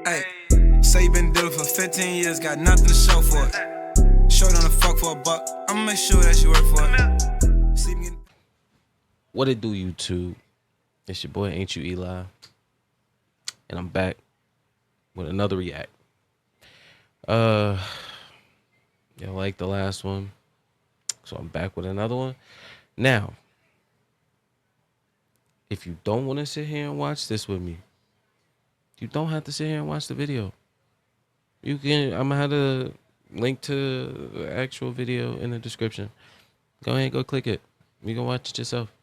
Hey, say you been doing it for 15 years, got nothing to show for it. Short on the fuck for $1, I'ma make sure that you work for it. See me. What it do, YouTube? It's your boy, Ain't You Eli, and I'm back with another react. Y'all like the last one, so I'm back with another one. Now, if you don't want to sit here and watch this with me, you don't have to sit here and watch the video. You can. I'm gonna have a link to the actual video in the description. Go ahead, go click it. You can watch it yourself.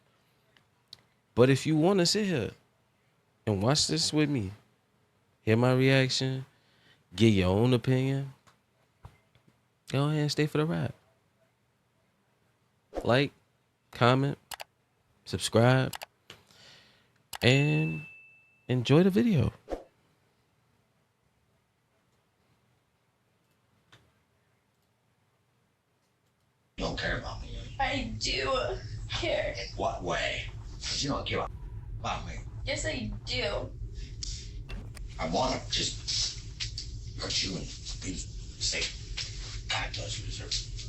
But if you want to sit here and watch this with me, hear my reaction, get your own opinion, go ahead and stay for the ride. Like, comment, subscribe, and enjoy the video. You don't care about me. I do care. In what way? Because you don't care about me. Yes, I do. I want to just hurt you and be safe. God does you deserve it.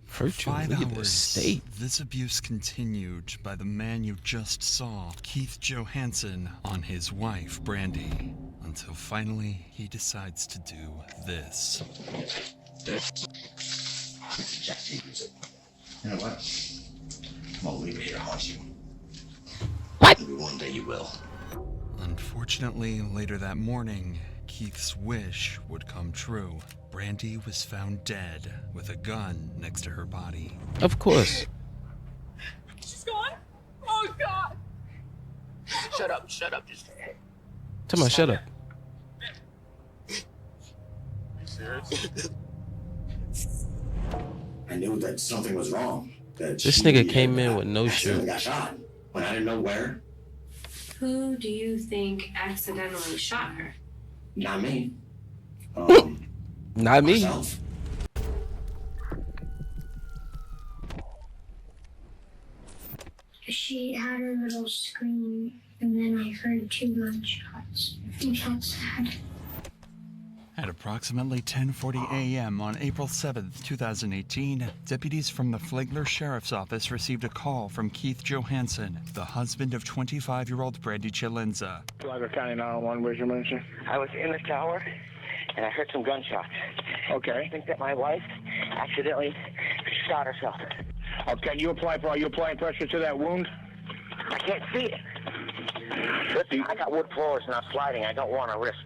Hurt you, look at the state. This abuse continued by the man you just saw, Keith Johansson, on his wife, Brandy, until finally he decides to do this. Jack Stevens. You know what? I'm gonna leave it here to haunt you. What? Maybe one day you will. Unfortunately, later that morning, Keith's wish would come true. Brandy was found dead with a gun next to her body. Of course. She's gone? Oh, God. Shut up, just Tell me, shut up. You serious? I knew that something was wrong. That This she nigga came in had with no accidentally shirt. got shot when I didn't know where. Who do you think accidentally shot her? Not me. Not me. Myself. She had her little scream, and then I heard 2 gunshots. I felt sad. At approximately 10:40 a.m. on April 7th, 2018, deputies from the Flagler Sheriff's Office received a call from Keith Johansson, the husband of 25-year-old Brandy Chilenza. Flagler County 911, where's your emergency? I was in the shower, and I heard some gunshots. Okay. I think that my wife accidentally shot herself. Okay, are you applying pressure to that wound? I can't see it. Listen, I got wood floors, and I'm sliding. I don't want to risk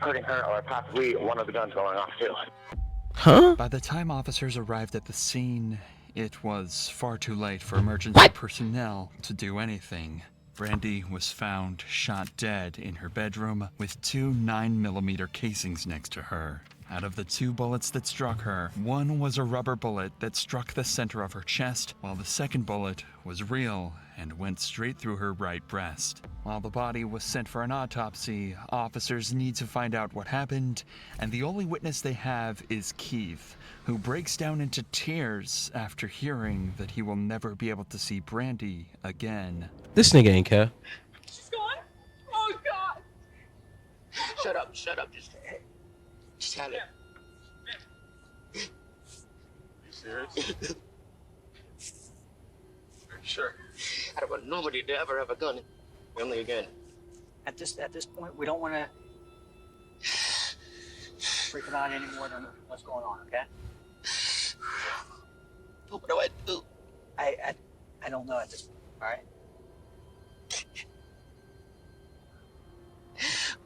hurting her or possibly one of the guns going off, too. Huh? By the time officers arrived at the scene, it was far too late for emergency personnel to do anything. Brandy was found shot dead in her bedroom with 2 9mm casings next to her. Out of the 2 bullets that struck her, one was a rubber bullet that struck the center of her chest, while the second bullet was real and went straight through her right breast. While the body was sent for an autopsy, officers need to find out what happened, and the only witness they have is Keith, who breaks down into tears after hearing that he will never be able to see Brandy again. This nigga ain't care. She's gone? Oh, God. Shut up, just tell it. You serious? Sure. I don't want nobody to ever have a gun. Only again. At this point, we don't want to freak it out any more than what's going on, okay? What do I do? I don't know at this point, all right?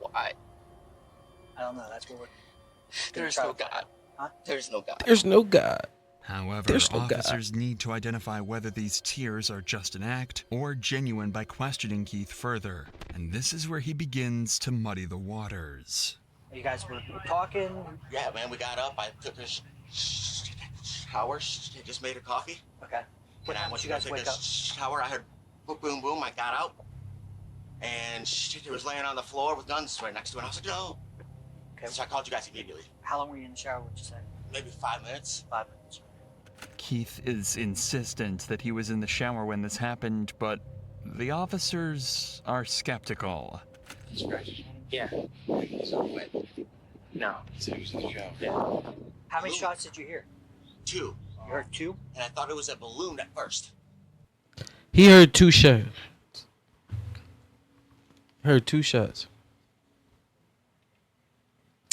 Why? I don't know. That's what we're. There's no God. Huh? There's no God. There's no God. However, There's no God. officers need to identify whether these tears are just an act or genuine by questioning Keith further. And this is where he begins to muddy the waters. You guys were talking. Yeah, man, we got up. I took a shower. Just made her coffee. Okay. When I went Once to you guys take wake a up. shower, I heard boom, boom, boom. I got out, and she was laying on the floor with guns right next to her. And I was like, no. Okay. So I called you guys immediately. How long were you in the shower? What'd you say? Maybe 5 minutes. 5 minutes. Keith is insistent that he was in the shower when this happened, but the officers are skeptical. Scratches anymore? Yeah. So when? No. So he was in the shower. Yeah. How many shots did you hear? 2. You heard 2? And I thought it was a balloon at first. He heard 2 shots. Heard 2 shots.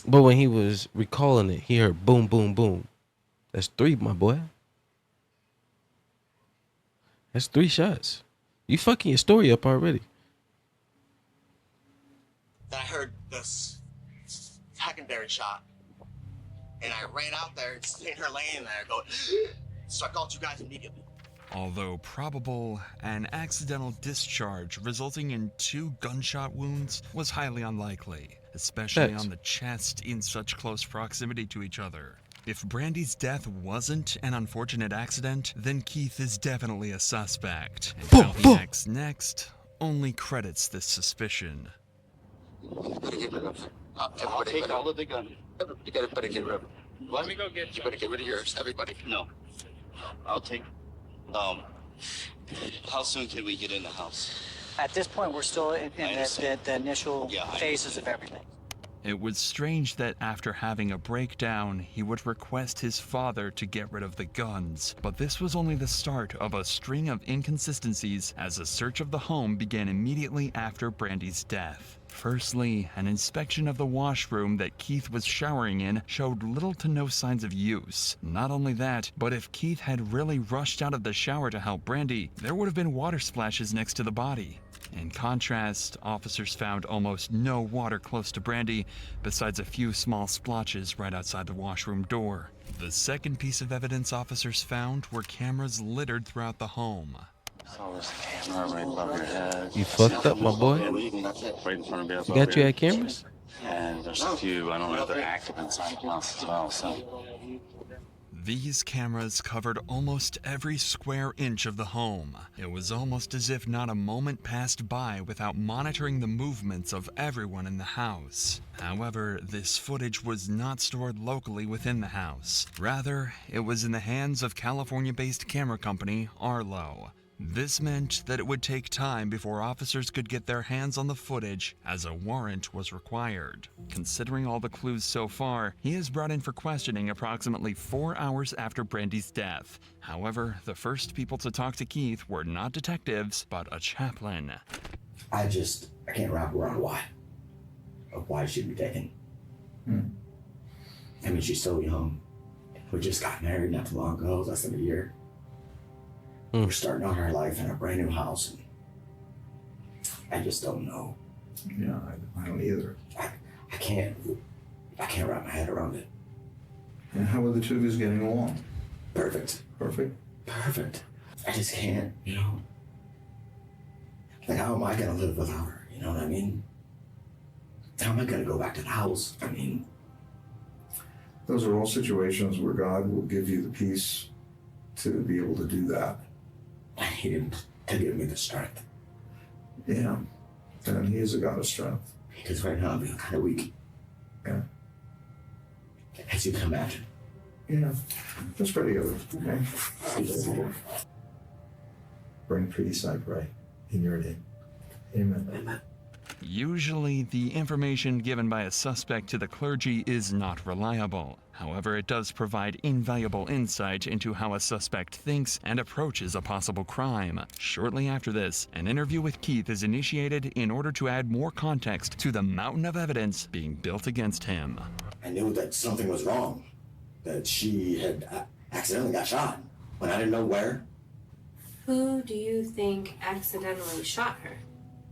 But when he was recalling it, he heard boom, boom, boom. That's 3, my boy. That's 3 shots. You fucking your story up already. Then I heard this secondary shot. And I ran out there and seen her laying there going, so I called you guys immediately. Although probable, an accidental discharge resulting in 2 gunshot wounds was highly unlikely, especially Facts. on the chest in such close proximity to each other. If Brandy's death wasn't an unfortunate accident, then Keith is definitely a suspect. And how he acts next only credits this suspicion. Better get rid of it. I'll take all of the gun. You better get rid of it. Let me go get you. Better get rid of yours, everybody. No. I'll take. How soon can we get in the house? At this point, we're still in the initial Yeah, I phases of everything. It was strange that after having a breakdown, he would request his father to get rid of the guns. But this was only the start of a string of inconsistencies as a search of the home began immediately after Brandy's death. Firstly, an inspection of the washroom that Keith was showering in showed little to no signs of use. Not only that, but if Keith had really rushed out of the shower to help Brandy, there would have been water splashes next to the body. In contrast, officers found almost no water close to Brandy, besides a few small splotches right outside the washroom door. The second piece of evidence officers found were cameras littered throughout the home. So there's a camera right above your head. You fucked up, my boy. Right in front of you. You got you at cameras? And there's a few, I don't know if they're active inside the house as well, so. These cameras covered almost every square inch of the home. It was almost as if not a moment passed by without monitoring the movements of everyone in the house. However, this footage was not stored locally within the house. Rather, it was in the hands of California-based camera company Arlo. This meant that it would take time before officers could get their hands on the footage, as a warrant was required. Considering all the clues so far, he is brought in for questioning approximately 4 hours after Brandy's death. However, the first people to talk to Keith were not detectives, but a chaplain. I can't wrap around why she'd be taken. I mean, she's so young. We just got married not too long ago, less than a year. We're starting out our life in a brand new house. And I just don't know. Yeah, I don't either. I can't wrap my head around it. And how are the two of you getting along? Perfect. Perfect? Perfect. I just can't, you know. Like, how am I gonna live without her? You know what I mean? How am I gonna go back to the house? I mean, Those are all situations where God will give you the peace to be able to do that. He didn't to give me the strength. Yeah. And he is a God of strength. Because right now I'm feeling kind of weak. Yeah. As you can imagine. Yeah. Let's pray together, okay? Bring peace, I pray. In your name. Amen. Amen. Usually, the information given by a suspect to the clergy is not reliable. However, it does provide invaluable insight into how a suspect thinks and approaches a possible crime. Shortly after this, an interview with Keith is initiated in order to add more context to the mountain of evidence being built against him. I knew that something was wrong. That she had accidentally got shot. When I didn't know where. Who do you think accidentally shot her?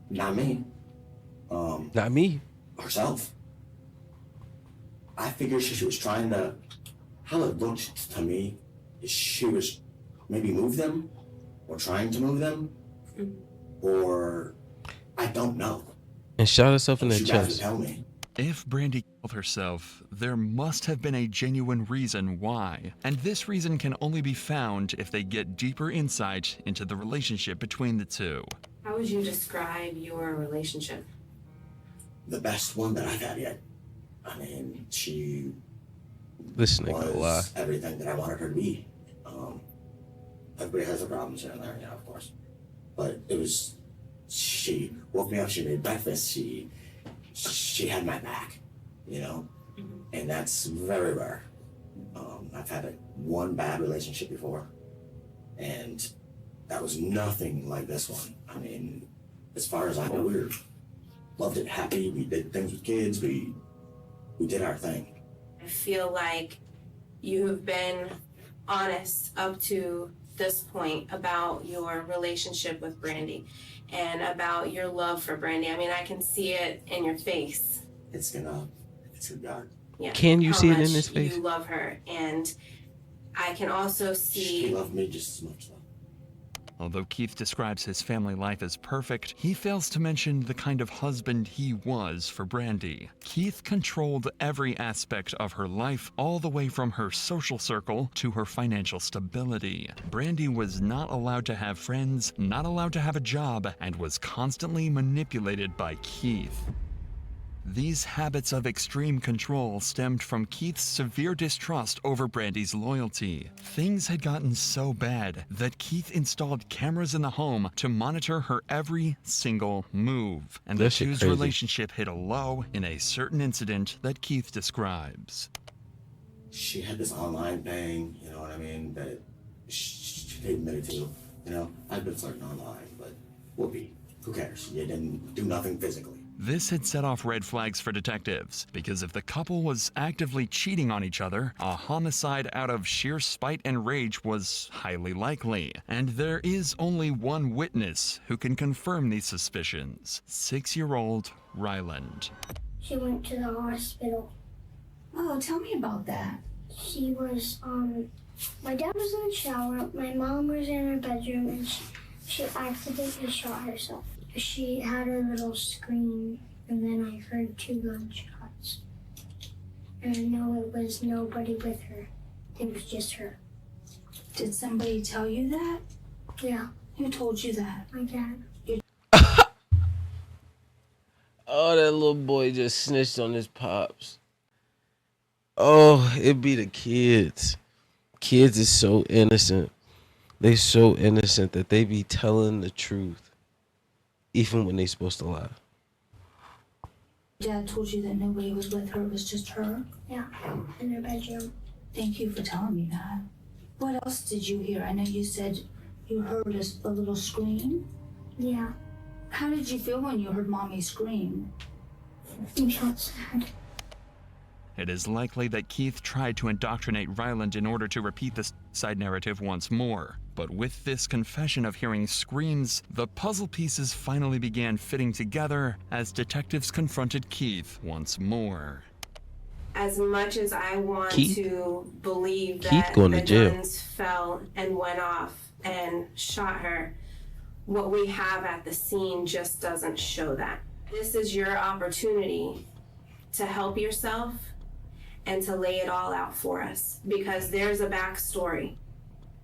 Not me. Not me. Herself. I figured she was trying to, how it looked to me, she was maybe move them, or trying to move them, or I don't know. And shot herself in the She guys would chest. tell me. If Brandy killed herself, there must have been a genuine reason why. And this reason can only be found if they get deeper insight into the relationship between the two. How would you describe your relationship? The best one that I've had yet. I mean, she This nigga lie. was everything that I wanted her to be. Everybody has their problems here and there, yeah, of course. But it was, she woke me up, she made breakfast, she she had my back, you know, and that's very rare. I've had one bad relationship before, and that was nothing like this one. I mean, as far as I know, we were loved it, happy. We did things with kids. We did our thing. I feel like you have been honest up to this point about your relationship with Brandy and about your love for Brandy. I mean, I can see it in your face. It's gonna God. Yeah. Can you how see it in much his face? You love her, and I can also see. She loved me just as much, though. Although Keith describes his family life as perfect, he fails to mention the kind of husband he was for Brandy. Keith controlled every aspect of her life, all the way from her social circle to her financial stability. Brandy was not allowed to have friends, not allowed to have a job, and was constantly manipulated by Keith. These habits of extreme control stemmed from Keith's severe distrust over Brandy's loyalty. Things had gotten so bad that Keith installed cameras in the home to monitor her every single move, and the That shit two's crazy. relationship hit a low in a certain incident that Keith describes. She had this online thing, you know what I mean, that she admitted to. You know, I've been flirting online, but whoopee, who cares? You didn't do nothing physically. This had set off red flags for detectives, because if the couple was actively cheating on each other, a homicide out of sheer spite and rage was highly likely. And there is only one witness who can confirm these suspicions: 6-year-old Ryland. She went to the hospital. Oh, tell me about that. She was, my dad was in the shower, my mom was in her bedroom, and she accidentally shot herself. She had a little scream, and then I heard 2 gunshots. And I know it was nobody with her. It was just her. Did somebody tell you that? Yeah, Who told you that? my dad. Oh, that little boy just snitched on his pops. Oh, it be the kids. Kids is so innocent. They so innocent that they be telling the truth, even when they supposed to lie. Dad told you that nobody was with her, it was just her? Yeah, in her bedroom. Thank you for telling me that. What else did you hear? I know you said you heard a little scream. Yeah, How did you feel when you heard Mommy scream? I felt sad. It is likely that Keith tried to indoctrinate Ryland in order to repeat the side narrative once more. But with this confession of hearing screams, the puzzle pieces finally began fitting together as detectives confronted Keith once more. As much as I want Keith? to believe Keith that going to the jail. guns fell and went off and shot her, what we have at the scene just doesn't show that. This is your opportunity to help yourself and to lay it all out for us, because there's a backstory.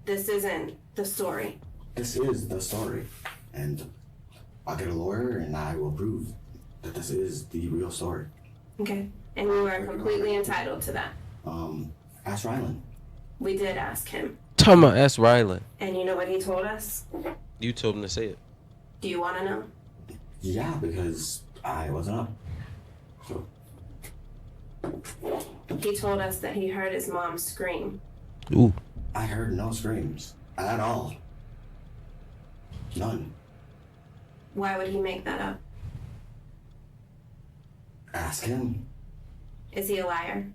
This isn't the story. This is the story, and I'll get a lawyer and I will prove that this is the real story. Okay. And you are completely entitled to that. Ask Ryland. We did ask him. Talking about ask Ryland. And you know what he told us? You told him to say it. Do you want to know? Yeah, because I wasn't up. So, He told us that he heard his mom scream. Ooh. I heard no screams at all. None. Why would he make that up? Ask him. Is he a liar?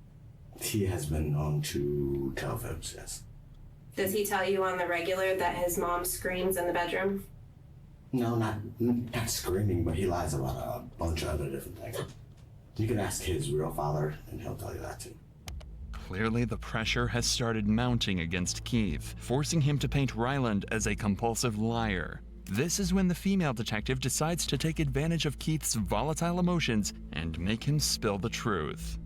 He has been known to tell fibs, yes. Does he tell you on the regular that his mom screams in the bedroom? No, not screaming, but he lies about a bunch of other different things. You can ask his real father, and he'll tell you that too. Clearly, the pressure has started mounting against Keith, forcing him to paint Ryland as a compulsive liar. This is when the female detective decides to take advantage of Keith's volatile emotions and make him spill the truth.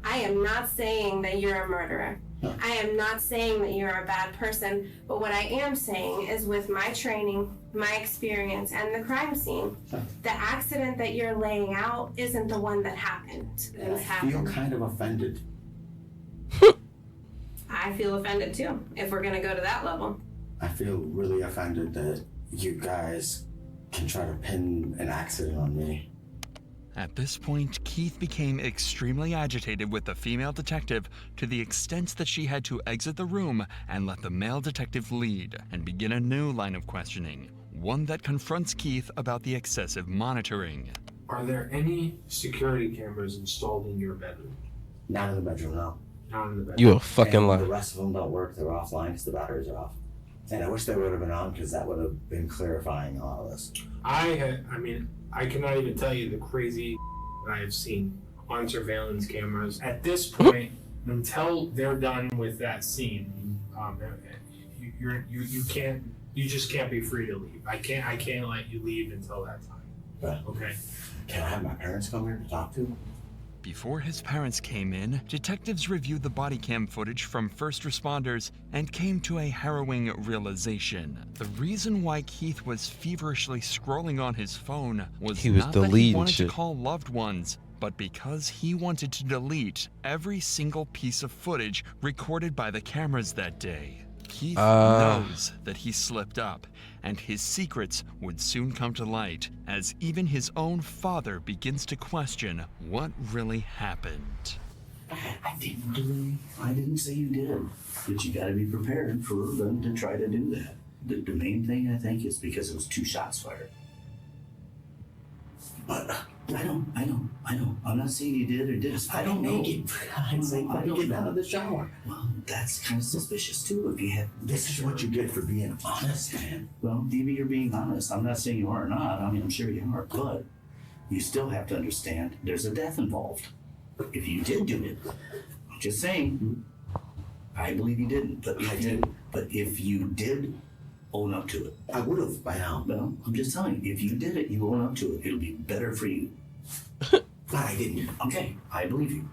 I am not saying that you're a murderer. I am not saying that you're a bad person, but what I am saying is, with my training, my experience, and the crime scene, the accident that you're laying out isn't the one that happened. And I feel kind of offended. I feel offended too, if we're gonna go to that level. I feel really offended that you guys can try to pin an accident on me. At this point, Keith became extremely agitated with the female detective to the extent that she had to exit the room and let the male detective lead and begin a new line of questioning, one that confronts Keith about the excessive monitoring. Are there any security cameras installed in your bedroom? Not in the bedroom, no. Not in the bedroom. You a fucking And liar. the rest of them don't work. They're offline because the batteries are off. And I wish they would have been on because that would have been clarifying a lot of this. I cannot even tell you the crazy I have seen on surveillance cameras. At this point, until they're done with that scene, you just can't be free to leave. I can't let you leave until that time. Right. Okay. Can I have my parents come here to talk to him? Before his parents came in, detectives reviewed the body cam footage from first responders and came to a harrowing realization. The reason why Keith was feverishly scrolling on his phone was He was not that he deleting wanted shit. to call loved ones, but because he wanted to delete every single piece of footage recorded by the cameras that day. Keith knows that he slipped up, and his secrets would soon come to light, as even his own father begins to question what really happened. I didn't say you did, but you gotta be prepared for them to try to do that. The main thing, I think, is because it was 2 shots fired. But I know. I'm not saying you did or didn't. I don't know. I'm saying, I don't get out of the shower. Well, that's kind of suspicious too. If you had, This is what you get for being honest, man. well, maybe you're being honest. I'm not saying you are or not. I mean, I'm sure you are, but you still have to understand there's a death involved. If you did do it, I'm just saying. I believe you didn't, but I did. But if you did own up to it, I would have by now. well, I'm just telling you, if you did it, you own up to it. It'll be better for you. But I didn't. Okay, I believe you.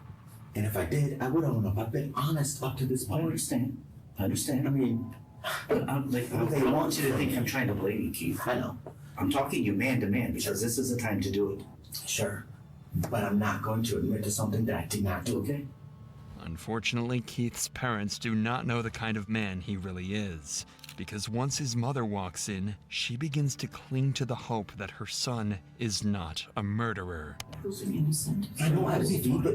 And if I did, I would own up. I've been honest up to this I point. understand. I understand. I mean, But I don't want you to think I'm trying to blame you, Keith. I know. I'm talking you man to man because this is the time to do it. Sure. But I'm not going to admit to something that I did not do. Okay? Unfortunately, Keith's parents do not know the kind of man he really is, because once his mother walks in, she begins to cling to the hope that her son is not a murderer. Who's innocent? I know I was but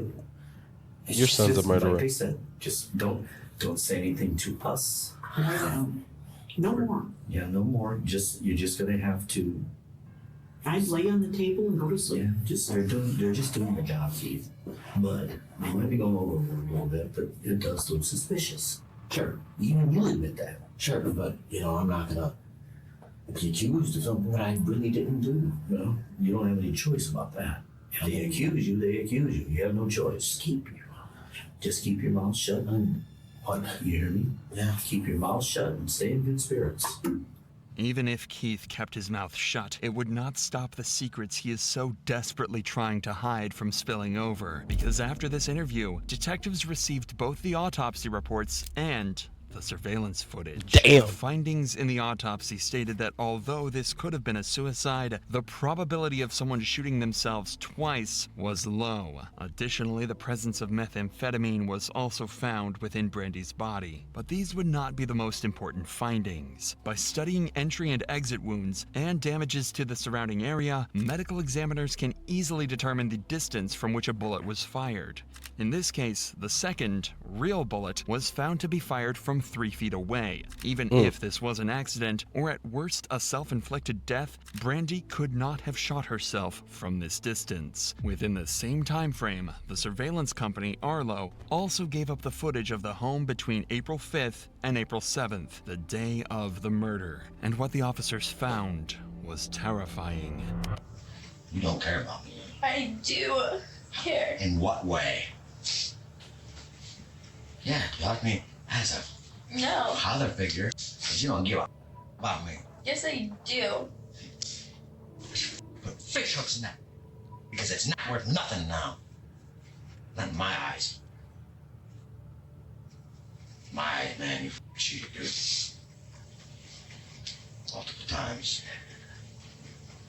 Your son's a murderer. Like they said, just don't say anything to us. No more. Yeah, no more. You're just gonna have to. I'd lay on the table and go to sleep. Yeah, they're just doing the job, Keith. But they might be going over a little bit, but it does look suspicious. Sure. You admit that. Sure, but I'm not gonna be accused of something that I really didn't do. Well, you don't have any choice about that. If they accuse you, they accuse you. You have no choice. Just keep your mouth shut and what? You hear me? Yeah. Keep your mouth shut and stay in good spirits. Even if Keith kept his mouth shut, it would not stop the secrets he is so desperately trying to hide from spilling over. Because after this interview, detectives received both the autopsy reports and the surveillance footage. Damn. The findings in the autopsy stated that although this could have been a suicide, the probability of someone shooting themselves twice was low. Additionally, the presence of methamphetamine was also found within Brandy's body. But these would not be the most important findings. By studying entry and exit wounds and damages to the surrounding area, medical examiners can easily determine the distance from which a bullet was fired. In this case, the second, real bullet was found to be fired from 3 feet away. Even if this was an accident, or at worst a self-inflicted death, Brandy could not have shot herself from this distance. Within the same time frame, the surveillance company, Arlo, also gave up the footage of the home between April 5th and April 7th, the day of the murder. And what the officers found was terrifying. You don't care about me. I do care. In what way? Yeah, you like me as a No. father figure, but you don't give a about me. Yes, I do. Put fish hooks in that, because it's not worth nothing now. Not in my eyes. My eyes, man, you cheated, dude. Multiple times.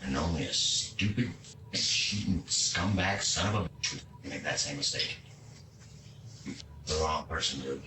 And only a stupid, cheating scumbag son of a bitch would make that same mistake. The wrong person, dude.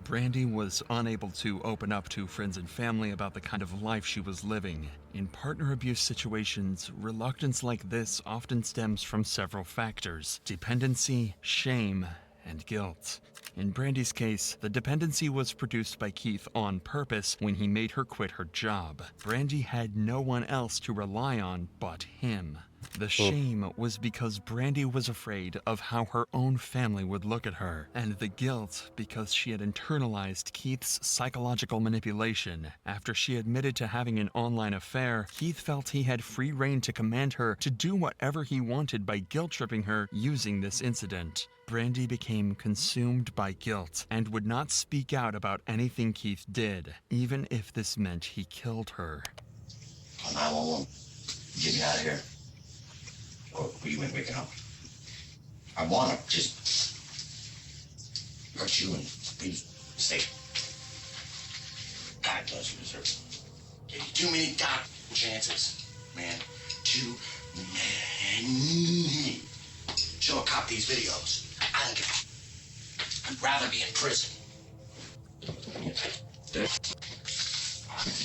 Brandy was unable to open up to friends and family about the kind of life she was living, In partner abuse situations, reluctance like this often stems from several factors: dependency, shame, and guilt. In Brandy's case, the dependency was produced by Keith on purpose when he made her quit her job. Brandy had no one else to rely on but him. The shame was because Brandy was afraid of how her own family would look at her, and the guilt because she had internalized Keith's psychological manipulation. After she admitted to having an online affair, Keith felt he had free rein to command her to do whatever he wanted by guilt-tripping her using this incident. Brandy became consumed by guilt and would not speak out about anything Keith did, even if this meant he killed her. 911. Get me out of here. Or you ain't waking up. I want to just hurt you and be safe. God knows you deserve it. Gave you too many chances, man. Too many. Show a cop these videos. I don't give a... I'd rather be in prison.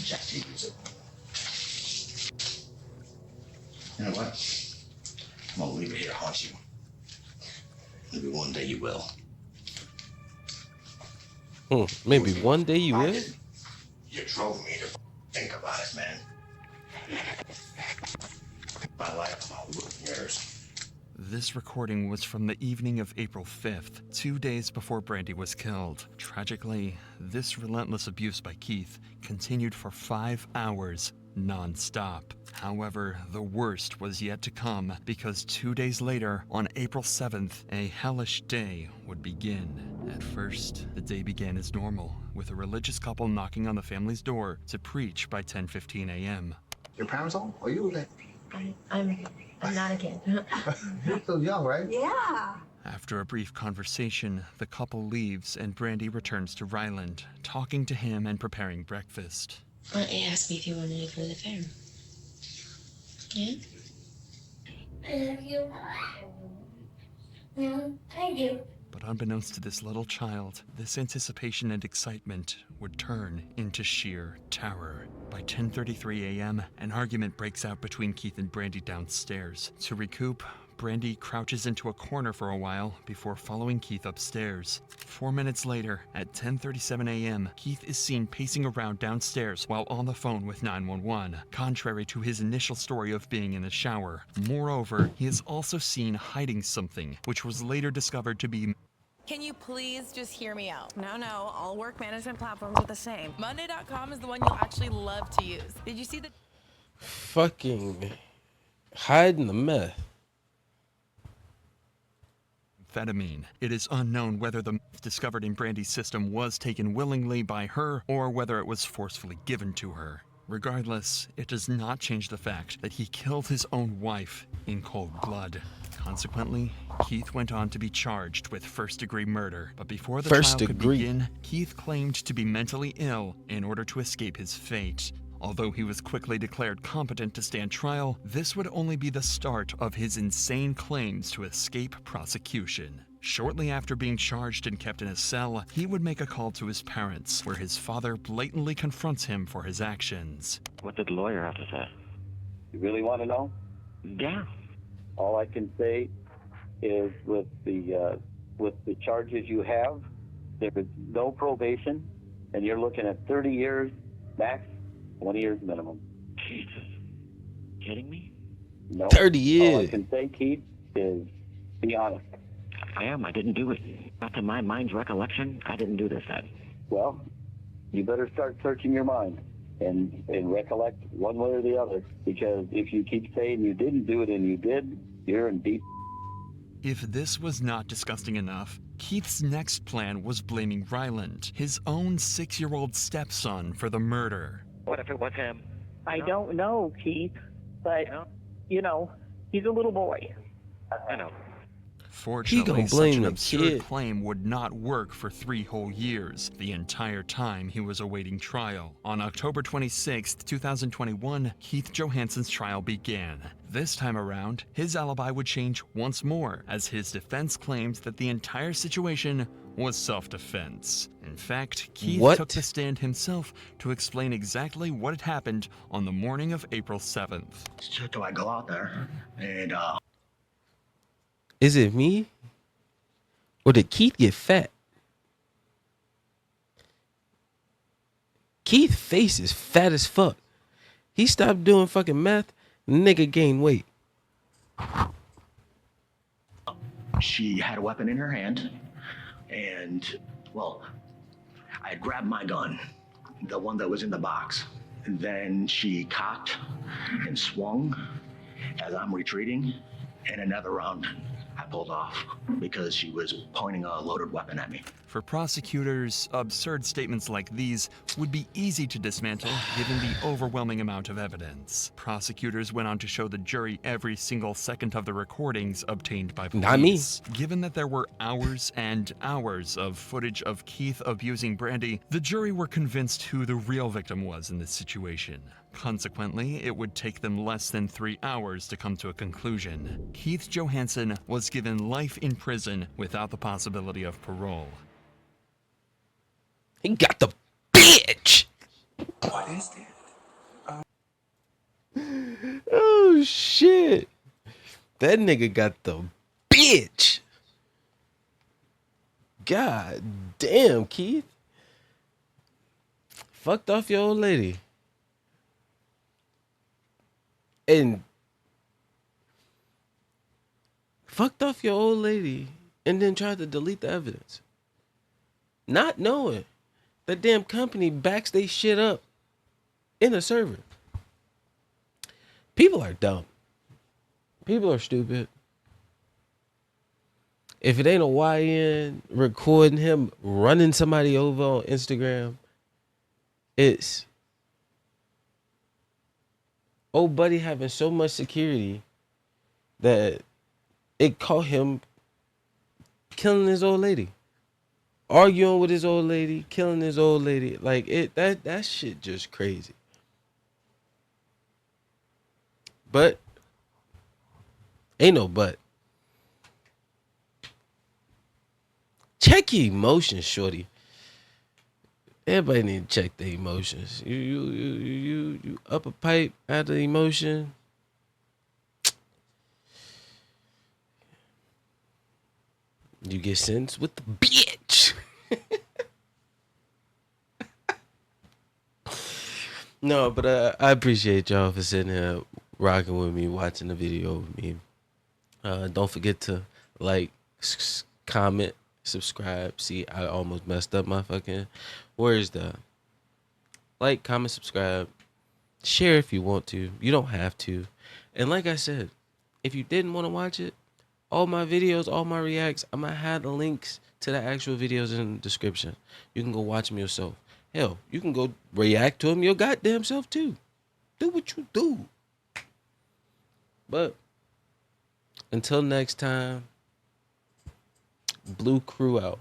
Jack Stevens. You know what? I'm gonna leave it here to haunt you. Maybe one day you will. Maybe one day you will? You drove me to think about it, man. My life, my yours. This recording was from the evening of April 5th, 2 days before Brandy was killed. Tragically, this relentless abuse by Keith continued for 5 hours, non-stop. However, the worst was yet to come, because 2 days later, on April 7th, a hellish day would begin. At first, the day began as normal, with a religious couple knocking on the family's door to preach by 10:15 a.m. Your parents home? Are you okay? I'm not a kid. You're still young, right? Yeah. After a brief conversation, the couple leaves and Brandy returns to Ryland, talking to him and preparing breakfast. He asked me if you wanted to go to the fair. Yeah? I love you. No, I do. But unbeknownst to this little child, this anticipation and excitement would turn into sheer terror. By 10:33 a.m., an argument breaks out between Keith and Brandy downstairs. To recoup, Brandy crouches into a corner for a while before following Keith upstairs. 4 minutes later, at 10:37 a.m., Keith is seen pacing around downstairs while on the phone with 911, contrary to his initial story of being in the shower. Moreover, he is also seen hiding something, which was later discovered to be... Can you please just hear me out? No, all work management platforms are the same. Monday.com is the one you'll actually love to use. Did you see the... Fucking hiding the meth. Amphetamine. It is unknown whether the meth discovered in Brandy's system was taken willingly by her or whether it was forcefully given to her. Regardless, it does not change the fact that he killed his own wife in cold blood. Consequently, Keith went on to be charged with first-degree murder, but before the trial could begin, Keith claimed to be mentally ill in order to escape his fate. Although he was quickly declared competent to stand trial, this would only be the start of his insane claims to escape prosecution. Shortly after being charged and kept in a cell, he would make a call to his parents, where his father blatantly confronts him for his actions. What did the lawyer have to say? You really want to know? Yeah. All I can say is with the charges you have, there is no probation, and you're looking at 30 years max, 20 years minimum. Jesus. Kidding me? No. 30 years. All I can say, Keith, is be honest. I am. I didn't do it. Not to my mind's recollection, I didn't do this, Ed. Well, you better start searching your mind and recollect one way or the other, because if you keep saying you didn't do it and you did, you're in deep. If this was not disgusting enough, Keith's next plan was blaming Ryland, his own 6-year-old stepson, for the murder. What if it was him? I don't know, Keith, but, you know, he's a little boy. I know. Fortunately, such blame an the absurd kid. claim would not work for 3 whole years, the entire time he was awaiting trial. On October 26, 2021, Keith Johansen's trial began. This time around, his alibi would change once more, as his defense claimed that the entire situation was self-defense. In fact, Keith took the stand himself to explain exactly what had happened on the morning of April 7th. So I go out there and Is it me? Or did Keith get fat? Keith's face is fat as fuck. He stopped doing fucking meth, nigga gained weight. she had a weapon in her hand, and well, I had grabbed my gun, the one that was in the box, and then she cocked and swung as I'm retreating, and another round I pulled off because she was pointing a loaded weapon at me. For prosecutors, absurd statements like these would be easy to dismantle given the overwhelming amount of evidence. Prosecutors went on to show the jury every single second of the recordings obtained by police. Not me. Given that there were hours and hours of footage of Keith abusing Brandy, the jury were convinced who the real victim was in this situation. Consequently, it would take them less than 3 hours to come to a conclusion. Keith Johansen was given life in prison without the possibility of parole. He got the bitch. What is that? Oh shit. That nigga got the bitch. God damn, Keith. Fucked off your old lady. And fucked off your old lady and then tried to delete the evidence. Not knowing that damn company backs they shit up in a server. People are dumb. People are stupid. If it ain't a YN recording him running somebody over on Instagram, it's old buddy having so much security that it caught him killing his old lady. Arguing with his old lady, killing his old lady. Like that shit just crazy. But ain't no but. Check your emotions, shorty. Everybody need to check their emotions. You up a pipe out of emotion. You get sentenced with the bitch. No, but I appreciate y'all for sitting here rocking with me, watching the video with me. Don't forget to like, comment, subscribe. See, I almost messed up my fucking... Where's the... Like, comment, subscribe. Share if you want to. You don't have to. And like I said, if you didn't want to watch it, all my videos, all my reacts, I'm going to have the links to the actual videos in the description. You can go watch them yourself. Hell, you can go react to them your goddamn self too. Do what you do. But until next time, Blue Crew out.